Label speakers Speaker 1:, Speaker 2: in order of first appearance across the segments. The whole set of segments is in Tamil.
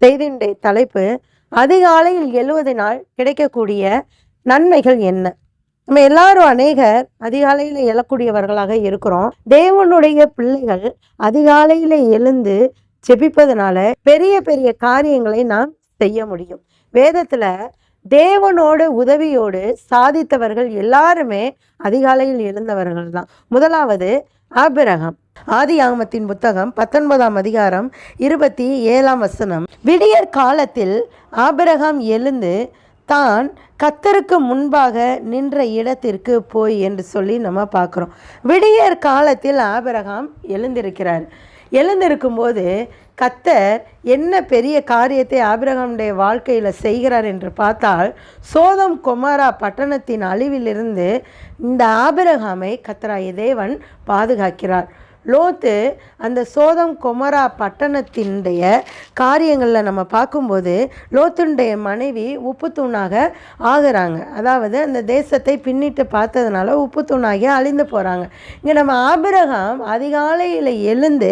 Speaker 1: செய்தியினுடைய தலைப்பு அதிகாலையில் எழுவதனால் கிடைக்கக்கூடிய நன்மைகள் என்ன? நம்ம எல்லாரும் அநேகர் அதிகாலையில் எழக்கூடியவர்களாக இருக்கிறோம். தேவனுடைய பிள்ளைகள் அதிகாலையில் எழுந்து ஜெபிப்பதனால பெரிய பெரிய காரியங்களை நாம் செய்ய முடியும். வேதத்துல தேவனோட உதவியோடு சாதித்தவர்கள் எல்லாருமே அதிகாலையில் எழுந்தவர்கள் தான். முதலாவது ஆபிரகாம். ஆதியாகமத்தின் புத்தகம் 19ஆம் அதிகாரம் 27ஆம் வசனம். விடியற் காலத்தில் ஆபிரகாம் எழுந்து தான் கர்த்தருக்கு முன்பாக நின்ற இடத்திற்கு போய் என்று சொல்லி நம்ம பார்க்குறோம். விடியற் காலத்தில் ஆபிரகாம் எழுந்திருக்கிறார். எழுந்திருக்கும்போது கர்த்தர் என்ன பெரிய காரியத்தை ஆபிரகாமுடைய வாழ்க்கையில் செய்கிறார் என்று பார்த்தால், சோதம் கொமோரா பட்டணத்தின் அழிவிலிருந்து இந்த ஆபிரகாமை கர்த்தராகிய தேவன் பாதுகாக்கிறார். லோத்து அந்த சோதம் கொமோரா பட்டணத்தினுடைய காரியங்களில் நம்ம பார்க்கும்போது லோத்துடைய மனைவி உப்பு தூணாக ஆகிறாங்க. அதாவது அந்த தேசத்தை பின்னிட்டு பார்த்ததுனால உப்பு தூணாகி அழிந்து போகிறாங்க. இங்கே நம்ம ஆபிரகாம் அதிகாலையில் எழுந்து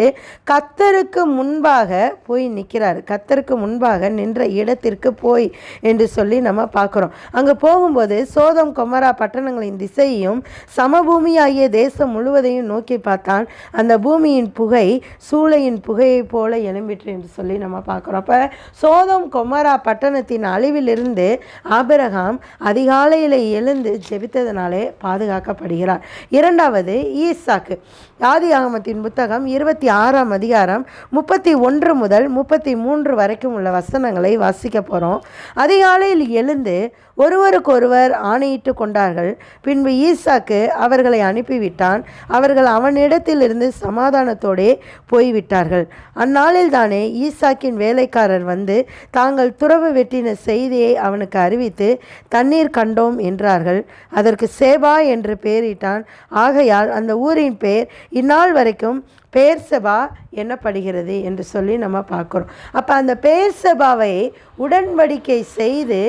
Speaker 1: கர்த்தருக்கு முன்பாக போய் நிற்கிறார். கர்த்தருக்கு முன்பாக நின்ற இடத்திற்கு போய் என்று சொல்லி நம்ம பார்க்குறோம். அங்கே போகும்போது சோதம் கொமோரா பட்டணங்களின் திசையையும் சமபூமியாகிய தேசம் முழுவதையும் நோக்கி பார்த்தான். அந்த பூமியின் புகை சூளையின் புகையை போல எழும்பிற்று என்று சொல்லி நம்ம பார்க்குறோம். அப்போ சோதம் கொமோரா பட்டணத்தின் அழிவிலிருந்து ஆபிரகாம் அதிகாலையில் எழுந்து ஜெபித்ததினாலே பாதுகாக்கப்படுகிறார். இரண்டாவது ஈசாக்கு. ஆதியாகமத்தின் புத்தகம் 26ஆம் அதிகாரம் 31 முதல் 33 வரைக்கும் உள்ள வசனங்களை வாசிக்க போகிறோம். அதிகாலையில் எழுந்து ஒருவருக்கொருவர் ஆணையிட்டு கொண்டார்கள். பின்பு ஈசாக்கு அவர்களை அனுப்பிவிட்டான். அவர்கள் அவனிடத்திலிருந்து சமாதானத்தோடே போய்விட்டார்கள். அந்நாளில் தானே ஈசாக்கின் வேலைக்காரர் வந்து தாங்கள் துறவு வெட்டின செய்தியை அவனுக்கு அறிவித்து தண்ணீர் கண்டோம் என்றார்கள். அதற்கு சேபா என்று பெயரிட்டான். ஆகையால் அந்த ஊரின் பெயர் இந்நாள் வரைக்கும் பேர்சபா என்னப்படுகிறது என்று சொல்லி நம்ம பார்க்குறோம். அப்போ அந்த பேர்சபாவை உடன்படிக்கை செய்து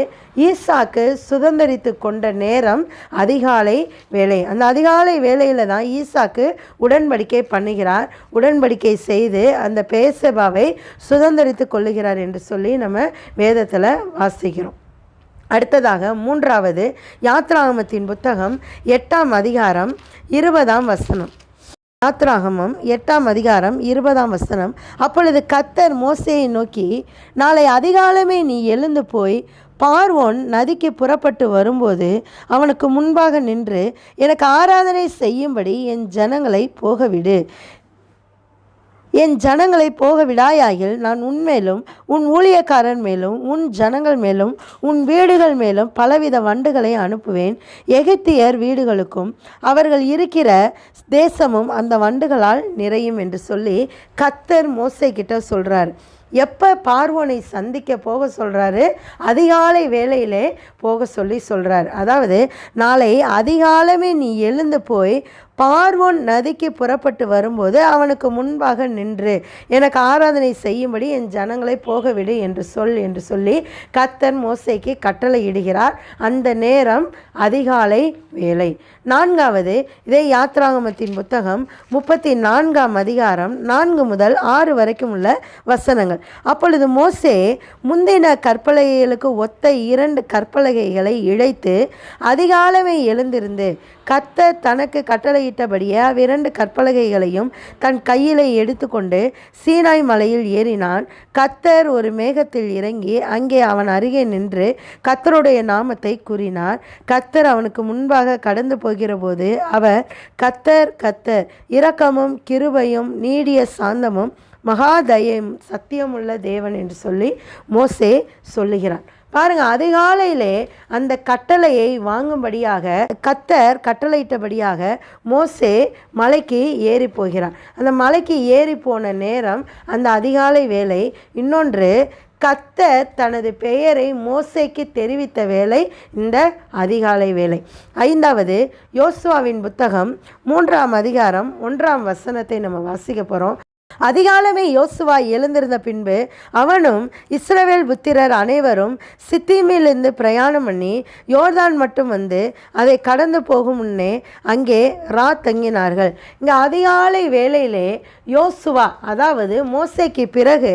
Speaker 1: ஈசாக்கு சுதந்திரித்து கொண்ட நேரம் அதிகாலை வேலை. அந்த அதிகாலை வேலையில் தான் ஈசாக்கு உடன்படிக்கை பண்ணுகிறார். உடன்படிக்கை செய்து அந்த பேர்சபாவை சுதந்திரித்து கொள்ளுகிறார் என்று சொல்லி நம்ம வேதத்தில் வாசிக்கிறோம். அடுத்ததாக மூன்றாவது யாத்ராகமத்தின் புத்தகம் 8ஆம் அதிகாரம் 20ஆம் வசனம். யாத்ராகமம் 8ஆம் அதிகாரம் 20ஆம் வசனம். அப்பொழுது கர்த்தர் மோசேயை நோக்கி, நாளை அதிகாலமே நீ எழுந்து போய் பார்வோன் நதிக்கு புறப்பட்டு வரும்போது அவனுக்கு முன்பாக நின்று எனக்கு ஆராதனை செய்யும்படி என் ஜனங்களை போகவிடு. என் ஜனங்களை போக விடாயாகில் நான் உன்மேலும் உன் ஊழியக்காரன் மேலும் உன் ஜனங்கள் மேலும் உன் வீடுகள் மேலும் பலவித வண்டுகளை அனுப்புவேன். எகிப்தியர் வீடுகளுக்கும் அவர்கள் இருக்கிற தேசமும் அந்த வண்டுகளால் நிறையும் என்று சொல்லி கர்த்தர் மோசே கிட்ட சொல்கிறார். எப்போ பார்வோனை சந்திக்க போக சொல்கிறாரு? அதிகாலை வேளையிலே போக சொல்லி சொல்கிறார். அதாவது நாளை அதிகாலமே நீ எழுந்து போய் பார்வோன் நதிக்கு புறப்பட்டு வரும்போது அவனுக்கு முன்பாக நின்று எனக்கு ஆராதனை செய்யும்படி என் ஜனங்களை போகவிடு என்று சொல்லி கர்த்தர் மோசேக்கு கட்டளை இடுகிறார். அந்த நேரம் அதிகாலை வேலை. நான்காவது இதே யாத்ராகமத்தின் புத்தகம் 34ஆம் அதிகாரம் 4 முதல் 6 வரைக்கும் உள்ள வசனங்கள். அப்பொழுது மோசே முந்தின கற்பலகைகளுக்கு ஒத்த 2 கற்பலகைகளை இழைத்து அதிகாலமே எழுந்திருந்து கர்த்தர் தனக்கு கட்டளையிட்டபடியே அவ்விரண்டு கற்பலகைகளையும் தன் கையிலே எடுத்துக்கொண்டு சீனாய் மலையில் ஏறினான். கர்த்தர் ஒரு மேகத்தில் இறங்கி அங்கே அவன் அருகே நின்று கர்த்தருடைய நாமத்தை கூறினார். கர்த்தர் அவனுக்கு முன்பாக கடந்து போகிற போது அவர் கர்த்தர் கர்த்தர் இரக்கமும் கிருபையும் நீடிய சாந்தமும் மகாதயம் சத்தியமுள்ள தேவன் என்று சொல்லி மோசே சொல்லுகிறான். பாருங்க, அதிகாலையிலே அந்த கட்டளையை வாங்கும்படியாக கர்த்தர் கட்டளையிட்டபடியாக மோசே மலைக்கு ஏறி போகிறான். அந்த மலைக்கு ஏறி போன நேரம் அந்த அதிகாலை வேலை. இன்னொன்று, கர்த்தர் தனது பெயரை மோசேக்கு தெரிவித்த வேலை இந்த அதிகாலை வேலை. ஐந்தாவது யோசுவாவின் புத்தகம் 3ஆம் அதிகாரம் 1ஆம் வசனத்தை நம்ம வாசிக்க போகிறோம். அதிகாலமே யோசுவா எழுந்திருந்த பின்பு அவனும் இஸ்ரவேல் புத்திரர் அனைவரும் சித்தீமிலிருந்து பிரயாணம் பண்ணி யோர்தான் மட்டும் வந்து அதை கடந்து போகும் முன்னே அங்கே தங்கினார்கள். இங்கே அதிகாலை வேளையிலே யோசுவா, அதாவது மோசேக்கு பிறகு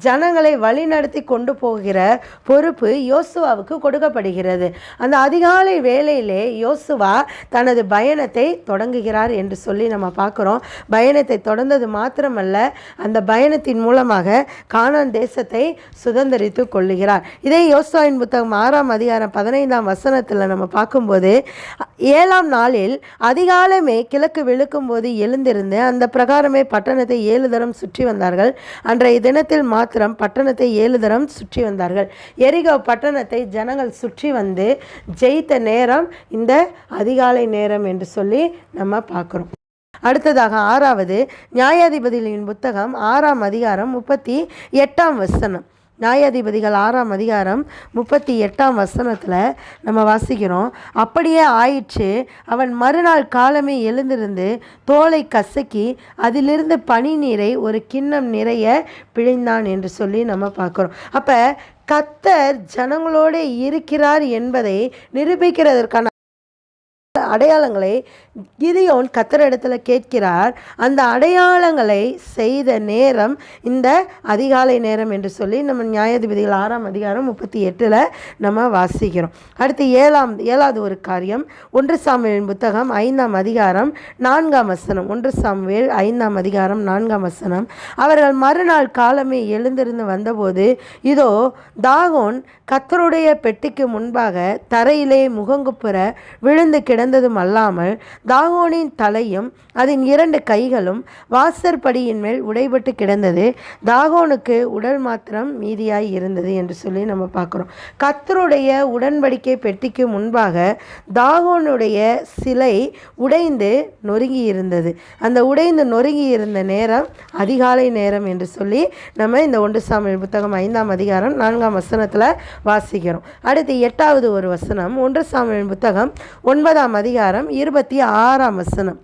Speaker 1: ஜனங்களை வழிநடத்தி கொண்டு போகிற பொறுப்பு யோசுவாவுக்கு கொடுக்கப்படுகிறது. அந்த அதிகாலை வேளையிலே யோசுவா தனது பயணத்தை தொடங்குகிறார் என்று சொல்லி நம்ம பார்க்குறோம். பயணத்தை தொடர்ந்தது மாத்திரமல்ல, அந்த பயணத்தின் மூலமாக கானான் தேசத்தை சுதந்திரித்து கொள்ளுகிறார். இதே யோசுவாவின் புத்தகம் 6ஆம் அதிகாரம் 15ஆம் வசனத்தில் நம்ம பார்க்கும்போது, 7ஆம் நாளில் அதிகாலமே கிழக்கு விழுக்கும் போது எழுந்திருந்து அந்த பிரகாரமே பட்டணத்தை 7 தரம் சுற்றி வந்தார்கள். அன்றைய தினத்தில் மாத்திரம் பட்டணத்தை 7 தரம் சுற்றி வந்தார்கள். எரிகோ பட்டணத்தை ஜனங்கள் சுற்றி வந்து ஜெயித்த நேரம் இந்த அதிகாலை நேரம் என்று சொல்லி நம்ம பார்க்குறோம். அடுத்ததாக 6வது நியாயாதிபதிகளின் புத்தகம் 6ஆம் அதிகாரம் 38ஆம் வசனம். நியாயாதிபதிகள் 6ஆம் அதிகாரம் 38ஆம் வசனத்தில் நம்ம வாசிக்கிறோம். அப்படியே ஆயிற்று, அவன் மறுநாள் காலமே எழுந்திருந்து தோலை கசக்கி அதிலிருந்து பனி நீரை ஒரு கிண்ணம் நிறைய பிழிந்தான் என்று சொல்லி நம்ம பார்க்குறோம். அப்போ கர்த்தர் ஜனங்களோடு இருக்கிறார் என்பதை நிரூபிக்கிறதற்கான அடையாளங்களை கிதியோன் கர்த்தரிடத்தில் கேட்கிறார். அந்த அடையாளங்களை செய்த நேரம் இந்த அதிகாலை நேரம் என்று சொல்லி நம்ம நியாயாதிபதிகள் 6ஆம் அதிகாரம் 38 நம்ம வாசிக்கிறோம். அடுத்து 7வது ஒரு காரியம், 1 சாமுவேலின் புத்தகம் 5ஆம் அதிகாரம் 4ஆம் வசனம். 1 சாமுவேல் 5ஆம் அதிகாரம் 4ஆம் வசனம். அவர்கள் மறுநாள் காலமே எழுந்திருந்து வந்தபோது இதோ தாகோன் கர்த்தருடைய பெட்டிக்கு முன்பாக தரையிலே முகங்குப்புற விழுந்து கிடந்ததும் அல்லாமல் தாகோனின் தலையும் அதன் 2 கைகளும் வாசற்படியின் மேல் உடைபட்டு கிடந்தது. தாகோனுக்கு உடல் மாத்திரம் மீதியாய் இருந்தது என்று சொல்லி நம்ம பார்க்குறோம். கர்த்தருடைய உடன்படிக்கை பெட்டிக்கு முன்பாக தாகோனுடைய சிலை உடைந்து நொறுங்கி இருந்தது. அந்த உடைந்து நொறுங்கி இருந்த நேரம் அதிகாலை நேரம் என்று சொல்லி நம்ம இந்த 1 சாமுவேல் புத்தகம் 5ஆம் அதிகாரம் 4ஆம் வசனத்தில் வாசிக்கிறோம். அடுத்து 8வது ஒரு வசனம், 1 சாமுவேல் புத்தகம் 9ஆம் அதிகாரம் 26ஆம் வசனம்.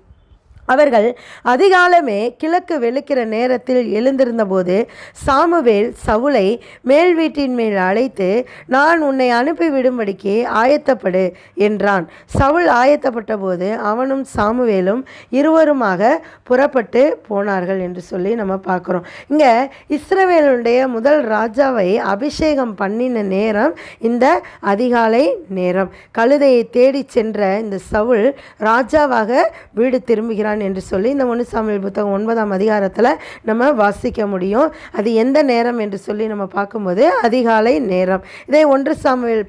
Speaker 1: அவர்கள் அதிகாலமே கிழக்கு வெளுக்கிற நேரத்தில் எழுந்திருந்த போது சாமுவேல் சவுலை மேல் வீட்டின் மேல் அழைத்து, நான் உன்னை அனுப்பிவிடும்படிக்கு ஆயத்தப்படு என்றான். சவுல் ஆயத்தப்பட்ட போது அவனும் சாமுவேலும் இருவருமாக புறப்பட்டு போனார்கள் என்று சொல்லி நம்ம பார்க்குறோம். இங்கே இஸ்ரவேலுடைய முதல் ராஜாவை அபிஷேகம் பண்ணின நேரம் இந்த அதிகாலை நேரம். கழுதையை தேடி சென்ற இந்த சவுல் ராஜாவாக வீடு திரும்புகிறான் என்று சொல்லி இந்த 1 சாமுவேல் புத்தகம் 9ஆம் அதிகாரத்தில் நம்ம வாசிக்க முடியும். அது எந்த நேரம் என்று சொல்லி நம்ம பார்க்கும்போது அதிகாலை நேரம். இதே 1 சாமுவேல்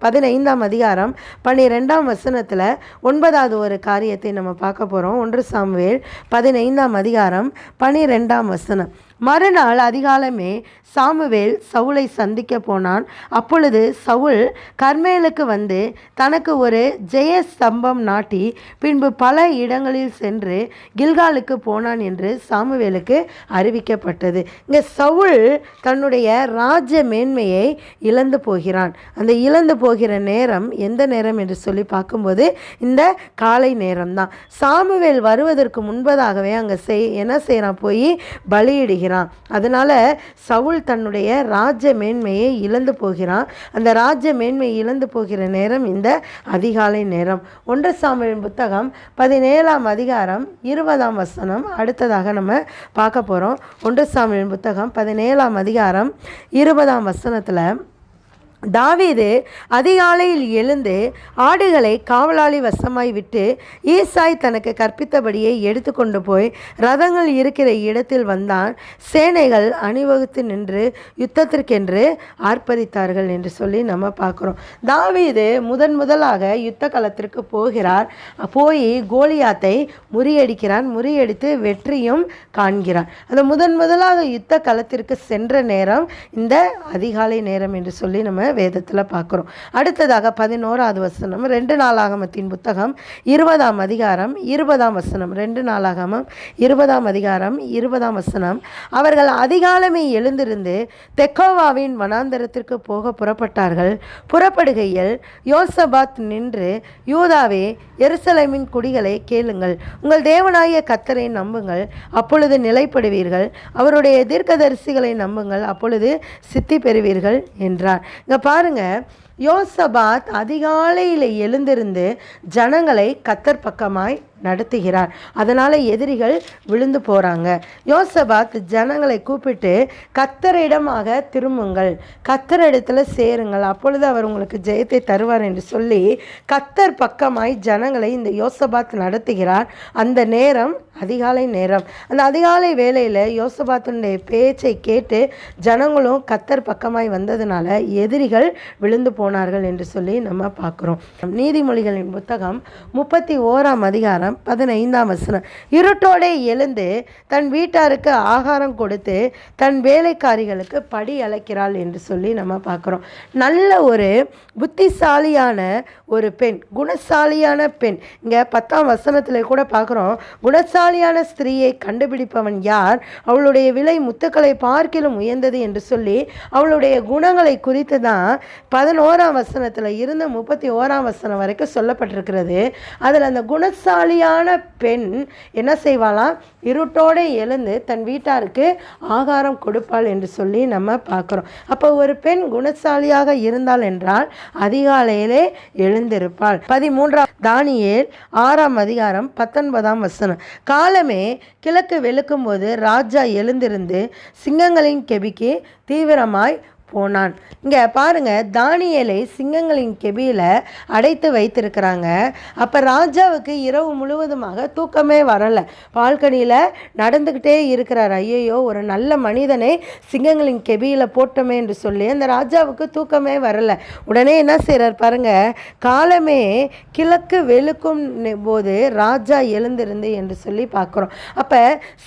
Speaker 1: 15ஆம் அதிகாரம் 12ஆம் வசனத்தில் 9வது ஒரு காரியத்தை நம்ம பார்க்க போகிறோம். 1 சாமுவேல் 15ஆம் அதிகாரம் 12ஆம் வசனம். மறுநாள் அதிகாலமே சாமுவேல் சவுலை சந்திக்க போனான். அப்பொழுது சவுல் கர்மேலுக்கு வந்து தனக்கு ஒரு ஜெய ஸ்தம்பம் நாட்டி பின்பு பல இடங்களில் சென்று கில்காலுக்கு போனான் என்று சாமுவேலுக்கு அறிவிக்கப்பட்டது. இங்கே சவுல் தன்னுடைய ராஜ மேன்மையை இழந்து போகிறான். அந்த இழந்து போகிற நேரம் எந்த நேரம் என்று சொல்லி பார்க்கும்போது இந்த காலை நேரம்தான். சாமுவேல் வருவதற்கு முன்பதாகவே அங்கே என்ன செய்கிறான், போய் பலியிடுகிறான். அதனால சவுல் தன்னுடைய ராஜ்ய மேன்மையை இழந்து போகிறான். அந்த ராஜ்ய மேன்மையை இழந்து போகிற நேரம் இந்த அதிகாலை நேரம். 1 சாமுவேல் புத்தகம் 17ஆம் அதிகாரம் 20ஆம் வசனம் அடுத்ததாக நம்ம பார்க்க போகிறோம். 1 சாமுவேல் புத்தகம் 17ஆம் அதிகாரம் 20ஆம் வசனத்தில், தாவீது அதிகாலையில் எழுந்து ஆடுகளை காவலாளி வசமாய் விட்டு ஈசாய் தனக்கு கற்பித்தபடியே எடுத்துக்கொண்டு போய் ரதங்கள் இருக்கிற இடத்தில் வந்தான். சேனைகள் அணிவகுத்து நின்று யுத்தத்திற்கென்று ஆர்ப்பரித்தார்கள் என்று சொல்லி நம்ம பார்க்குறோம். தாவீது முதலாக யுத்த களத்திற்கு போகிறார். போய் கோலியாத்தை முறியடிக்கிறான். முறியடித்து வெற்றியும் காண்கிறான். அந்த முதலாக யுத்த களத்திற்கு சென்ற நேரம் இந்த அதிகாலை நேரம் என்று சொல்லி நம்ம வேதத்தில் பார்க்குறோம். அடுத்ததாக 11வது வசனம் 2 நாளாகமத்தின் புத்தகம் 20ஆம் அதிகாரம் 20ஆம் வசனம். 2 நாளாகமம் 20ஆம் அதிகாரம் 20ஆம் வசனம். அவர்கள் அதிகாலமே எழுந்திருந்து தெக்கோவாவின் வனாந்தரத்திற்கு போக புறப்பட்டார்கள். புறப்படுகையில் யோசபாத் நின்று, யூதாவே, எருசலேமின் குடிகளை கேளுங்கள், உங்கள் தேவனாகிய கர்த்தரை நம்புங்கள், அப்பொழுது நிலைப்படுவீர்கள், அவருடைய தீர்க்கதரிசிகளை நம்புங்கள், அப்பொழுது சித்தி பெறுவீர்கள் என்றார். இங்க பாருங்க, யோசபாத் அதிகாலையில் எழுந்திருந்து ஜனங்களை கர்த்தர் பக்கமாய் நடத்துகிறார். அதனால் எதிரிகள் விழுந்து போகிறாங்க. யோசபாத் ஜனங்களை கூப்பிட்டு, கர்த்தரிடமாக திரும்புங்கள், கர்த்தரிடத்தில் சேருங்கள், அப்பொழுது அவர் உங்களுக்கு ஜெயத்தை தருவார் என்று சொல்லி கர்த்தர் பக்கமாய் ஜனங்களை இந்த யோசபாத் நடத்துகிறார். அந்த நேரம் அதிகாலை நேரம். அந்த அதிகாலை வேளையில் யோசபாத்தினுடைய பேச்சை கேட்டு ஜனங்களும் கர்த்தர் பக்கமாய் வந்ததுனால எதிரிகள் விழுந்து போனார்கள் என்று சொல்லி நம்ம பார்க்குறோம். நீதிமொழிகளின் புத்தகம் 31ஆம் அதிகாரம் 15ஆம் வசனம். இருட்டோடே எழுந்து தன் வீட்டாருக்கு ஆகாரம் கொடுத்து தன் வேலைக்காரிகளுக்கு படி அழைக்கிறாள் என்று சொல்லி நம்ம பார்க்குறோம். நல்ல ஒரு புத்திசாலியான ஒரு பெண், குணசாலியான பெண். இங்கே 10ஆம் வசனத்தில் கூட பார்க்குறோம், குணசாலியான ஸ்திரீயை கண்டுபிடிப்பவன் யார், அவளுடைய விலை முத்துக்களை பார்க்கிலும் உயர்ந்தது என்று சொல்லி அவளுடைய குணங்களை குறித்து தான் 11ஆம் வசனத்தில் இருந்து 31ஆம் வசனம் வரைக்கும் சொல்லப்பட்டிருக்கிறது. அதில் அந்த குணசாலியான பெண் என்ன செய்வாளாம், இருட்டோடு எழுந்து தன் வீட்டாருக்கு ஆகாரம் கொடுப்பாள் என்று சொல்லி நம்ம பார்க்குறோம். அப்போ ஒரு பெண் குணசாலியாக இருந்தாள் என்றால் அதிகாலையிலே எழுந்திருப்பாள். 13ஆம் தானியேல் 6ஆம் அதிகாரம் 19ஆம் வசனம். காலமே கிழக்கு வெளுக்கும் போது ராஜா எழுந்திருந்து சிங்கங்களின் கெபிக்கு தீவிரமாய் போனான். இங்கே பாருங்க, தானியேலை சிங்கங்களின் கெபியில் அடைத்து வைத்திருக்கிறாங்க. அப்போ ராஜாவுக்கு இரவு முழுவதுமாக தூக்கமே வரலை. பால்கனியில் நடந்துக்கிட்டே இருக்கிறார். ஐயோ, ஒரு நல்ல மனிதனை சிங்கங்களின் கெபியில் போட்டோமே என்று சொல்லி அந்த ராஜாவுக்கு தூக்கமே வரலை. உடனே என்ன செய்கிறார் பாருங்க, காலமே கிழக்கு வெளுக்கும் போது ராஜா எழுந்திருந்து என்று சொல்லி பார்க்குறோம். அப்போ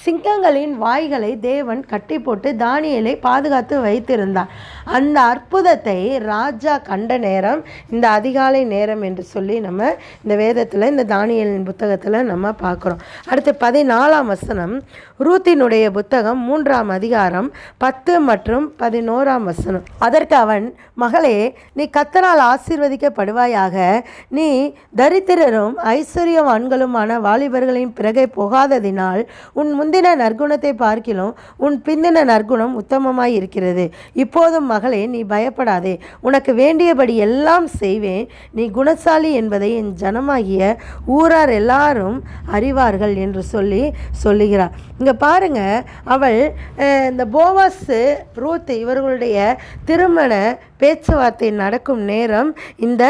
Speaker 1: சிங்கங்களின் வாய்களை தேவன் கட்டி போட்டு தானியேலை பாதுகாத்து வைத்திருந்தார். அந்த அற்புதத்தை ராஜா கண்ட நேரம் இந்த அதிகாலை நேரம் என்று சொல்லி நம்ம இந்த வேதத்தில், இந்த தானியேலின் புத்தகத்தில் நம்ம பார்க்குறோம். அடுத்து 14ஆம் வசனம், ரூத்தினுடைய புத்தகம் 3ஆம் அதிகாரம் 10 மற்றும் 11ஆம் வசனம். அதற்கு அவன், மகளே, நீ கர்த்தரால் ஆசீர்வதிக்கப்படுவாயாக, நீ தரித்திரரும் ஐஸ்வர்யவான்களுமான வாலிபர்களின் பிறகை போகாததினால் உன் முந்தின நற்குணத்தை பார்க்கிலும் உன் பிந்தின நற்குணம் உத்தமமாய் இருக்கிறது. இப்போதும் மகளே, நீ பயப்படாதே, உனக்கு வேண்டியபடி எல்லாம் செய்வேன், நீ குணசாலி என்பதை என் ஜனமாகிய ஊரார் எல்லாரும் அறிவார்கள் என்று சொல்லி சொல்லுகிறார். இங்கே பாருங்க, அவள் இந்த போவாஸ், ரூத் இவர்களுடைய திருமண பேச்சுவார்த்தை நடக்கும் நேரம் இந்த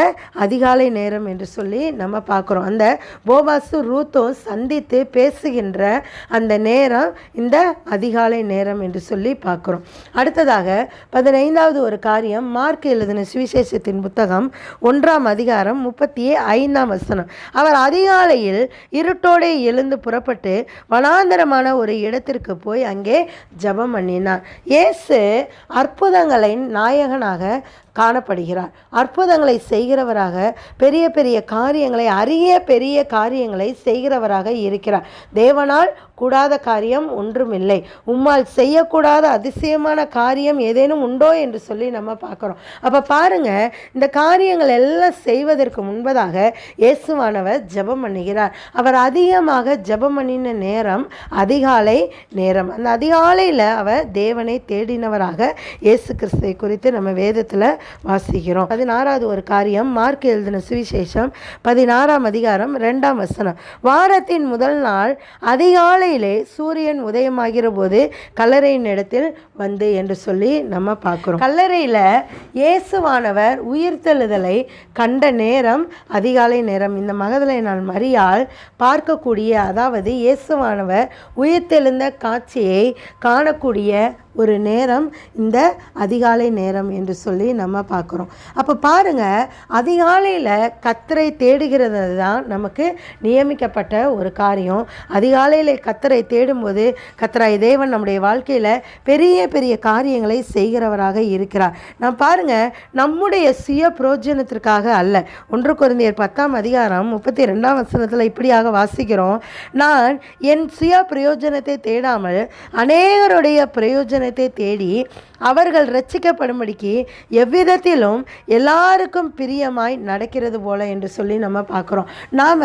Speaker 1: அதிகாலை நேரம் என்று சொல்லி நம்ம பார்க்குறோம். அந்த போவாஸும் ரூத்தும் சந்தித்து பேசுகின்ற அந்த நேரம் இந்த அதிகாலை நேரம் என்று சொல்லி பார்க்குறோம். அடுத்ததாக 15வது ஒரு காரியம், மார்க் எழுதின சுவிசேஷத்தின் புத்தகம் 1ஆம் அதிகாரம் 35ஆம் வசனம். அவர் அதிகாலையில் இருட்டோடு எழுந்து புறப்பட்டு வனாந்தரமான ஒரு இடத்திற்கு போய் அங்கே ஜெபம் பண்ணினார். இயேசு அற்புதங்களின் நாயகனாக காணப்படுகிறார். அற்புதங்களை செய்கிறவராக, பெரிய பெரிய காரியங்களை, அரிய பெரிய காரியங்களை செய்கிறவராக இருக்கிறார். தேவனால் கூடாத காரியம் ஒன்றுமில்லை. உம்மால் செய்யக்கூடாத அதிசயமான காரியம் ஏதேனும் உண்டோ என்று சொல்லி நம்ம பார்க்குறோம். அப்போ பாருங்க, இந்த காரியங்கள் எல்லாம் செய்வதற்கு முன்பதாக இயேசுவானவர் ஜெபம் பண்ணுகிறார். அவர் அதிகமாக ஜெபம் பண்ணின நேரம் அதிகாலை நேரம். அந்த அதிகாலையில் அவர் தேவனை தேடினவராக இயேசு கிறிஸ்துவை குறித்து நம்ம வேதத்தில் வாசிக்கிறோம். 16வது ஒரு காரியம், மார்க் எழுதின சுவிசேஷம் 16ஆம் அதிகாரம் 2ஆம் வசனம். வாரத்தின் முதல் நாள் அதிகாலையிலே சூரியன் உதயமாகிற போது கல்லறையின் இடத்தில் வந்து என்று சொல்லி நம்ம பார்க்கிறோம். கல்லறையில் இயேசுவானவர் உயிர்த்தெழுதலை கண்ட நேரம் அதிகாலை நேரம். இந்த மகதலேனாள் மரியாள் பார்க்கக்கூடிய, அதாவது இயேசுவானவர் உயிர்த்தெழுந்த காட்சியை காணக்கூடிய ஒரு நேரம் இந்த அதிகாலை நேரம் என்று சொல்லி நம்ம பார்க்குறோம். அப்போ பாருங்க, அதிகாலையில் கர்த்தரை தேடுகிறது தான் நமக்கு நியமிக்கப்பட்ட ஒரு காரியம். அதிகாலையில் கர்த்தரை தேடும்போது கர்த்தராகிய தேவன் நம்முடைய வாழ்க்கையில் பெரிய பெரிய காரியங்களை செய்கிறவராக இருக்கிறார். நாம் பாருங்க, நம்முடைய சுய பிரயோஜனத்திற்காக அல்ல. 1 கொரிந்தியர் 10:32 இப்படியாக வாசிக்கிறோம், நான் என் சுய பிரயோஜனத்தை தேடாமல் அநேகருடைய பிரயோஜனத்தை தேடி அவர்கள் ரட்சிக்கப்படும்படிக்கு எவ்விதத்திலும் எல்லாருக்கும் பிரியமாய் நடக்கிறது போல என்று சொல்லி நம்ம பார்க்குறோம். நாம்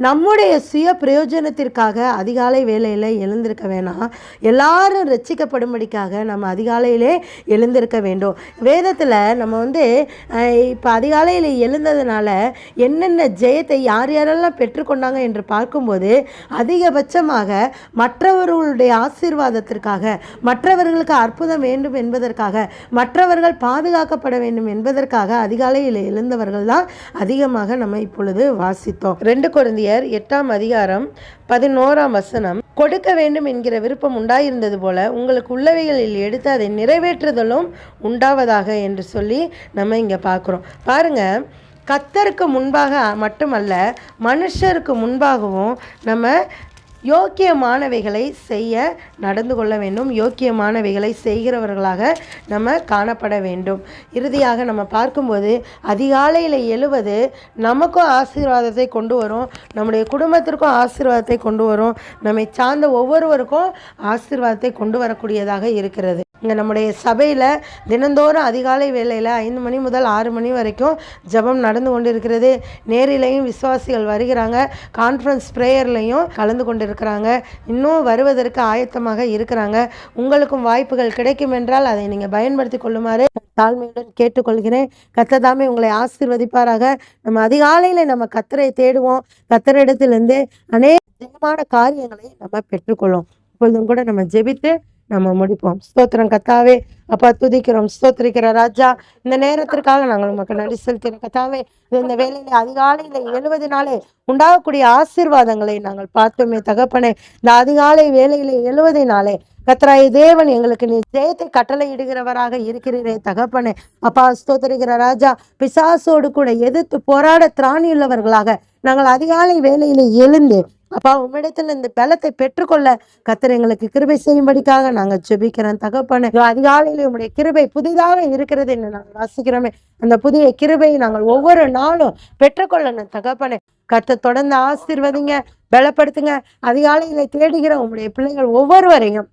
Speaker 1: நம்முடைய சுய பிரயோஜனத்திற்காக அதிகாலை வேளையில் எழுந்திருக்க வேணாம். எல்லாரும் ரட்சிக்கப்படும்படிக்காக நம்ம அதிகாலையிலே எழுந்திருக்க வேண்டும். வேதத்தில் நம்ம இப்போ அதிகாலையில் எழுந்ததுனால என்னென்ன ஜெயத்தை யார் யாரெல்லாம் பெற்றுக்கொண்டாங்க என்று பார்க்கும்போது, அதிகபட்சமாக மற்றவர்களுடைய ஆசீர்வாதத்திற்காக, மற்றவர்களுக்கு அற்புதம் வேண்டும் என்பதற்காக, மற்றவர்கள் பாதுகாக்கப்பட வேண்டும் என்பதற்காக அதிகாலையில் எழுந்தவர்கள் தான் அதிகமாக நம்ம இப்பொழுது வாசித்தோம். 2 கொரிந்தியர் 8:11 கொடுக்க வேண்டும் என்கிற விருப்பம் உண்டாயிருந்தது போல உங்களுக்கு உள்ளவைகளில் எடுத்து அதை நிறைவேற்றுதலும் உண்டாவதாக என்று சொல்லி நம்ம இங்கே பார்க்குறோம். பாருங்க, கர்த்தருக்கு முன்பாக மட்டுமல்ல, மனுஷருக்கு முன்பாகவும் நம்ம யோக்கியமானவைகளை செய்ய நடந்து கொள்ள வேண்டும். யோக்கியமானவைகளை செய்கிறவர்களாக நம்ம காணப்பட வேண்டும். இறுதியாக நம்ம பார்க்கும்போது, அதிகாலையில் எழுவது நமக்கும் ஆசீர்வாதத்தை கொண்டு வரும், நம்முடைய குடும்பத்திற்கும் ஆசீர்வாதத்தை கொண்டு வரும், நம்மை சார்ந்த ஒவ்வொருவருக்கும் ஆசீர்வாதத்தை கொண்டு வரக்கூடியதாக இருக்கிறது. இங்கே நம்முடைய சபையில் தினந்தோறும் அதிகாலை வேளையில் 5 மணி முதல் 6 மணி வரைக்கும் ஜெபம் நடந்து கொண்டு இருக்கிறது. நேரிலையும் விசுவாசிகள் வருகிறாங்க, கான்ஃபரன்ஸ் ப்ரேயர்லையும் கலந்து கொண்டு இருக்கிறாங்க, இன்னும் வருவதற்கு ஆயத்தமாக இருக்கிறாங்க. உங்களுக்கும் வாய்ப்புகள் கிடைக்கும் என்றால் அதை நீங்கள் பயன்படுத்தி கொள்ளுமாறு தாழ்மையுடன் கேட்டுக்கொள்கிறேன். கர்த்தர் தாமே உங்களை ஆசீர்வதிப்பாராக. நம்ம அதிகாலையில் நம்ம கர்த்தரை தேடுவோம், கர்த்தரிடத்திலிருந்து அநேக ஜெயமான காரியங்களை நம்ம பெற்றுக்கொள்வோம். இப்பொழுதும் கூட நம்ம ஜெபித்து நம்ம முடிப்போம். ஸ்தோத்திரம் கர்த்தாவே, அப்பா துதிக்கிறோம், ஸ்தோத்திரிக்கிற ராஜா, இந்த நேரத்திற்காக நாங்கள் உமக்கு நன்றி செலுத்துகிறோம் கர்த்தாவே. இந்த வேளையில அதிகாலையில் எழுவதனாலே உண்டாகக்கூடிய ஆசீர்வாதங்களை நாங்கள் பார்த்தோமே தகப்பனே. இந்த அதிகாலை வேளையில எழுவதினாலே கர்த்தராகிய தேவன் எங்களுக்கு நீ ஜெயத்தை கட்டளையிடுகிறவராக இருக்கிறீரே தகப்பனே. அப்பா ஸ்தோத்திரிக்கிற ராஜா, பிசாசோடு கூட எதிர்த்து போராட திராணியுள்ளவர்களாக நாங்கள் அதிகாலை வேளையில எழுந்து அப்பா உம்மிடத்தில் இந்த பலத்தை பெற்றுக்கொள்ள கர்த்தர் எங்களுக்கு கிருபை செய்யும்படிக்காக நாங்கள் ஜெபிக்கிறோம் தகப்பனே. அதிகாலையில உம்முடைய கிருபை புதிதாக இருக்கிறது என்று நாங்கள் வாசிக்கிறோமே, அந்த புதிய கிருபையை நாங்கள் ஒவ்வொரு நாளும் பெற்றுக்கொள்ளணும் தகப்பனே. கர்த்தர் தொடர்ந்து ஆசீர்வதிங்க, பலப்படுத்துங்க. அதிகாலையில தேடுகிற உம்முடைய பிள்ளைகள் ஒவ்வொருவரையும்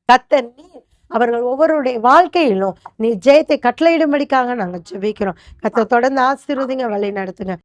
Speaker 1: கர்த்தர் நீ அவர்கள் ஒவ்வொருடைய வாழ்க்கையிலும் நீ ஜெயத்தை கட்டளையிடும்படிக்காக நாங்கள் ஜெபிக்கிறோம். கர்த்தர் தொடர்ந்து ஆசீர்வதிங்க, வழி நடத்துங்க.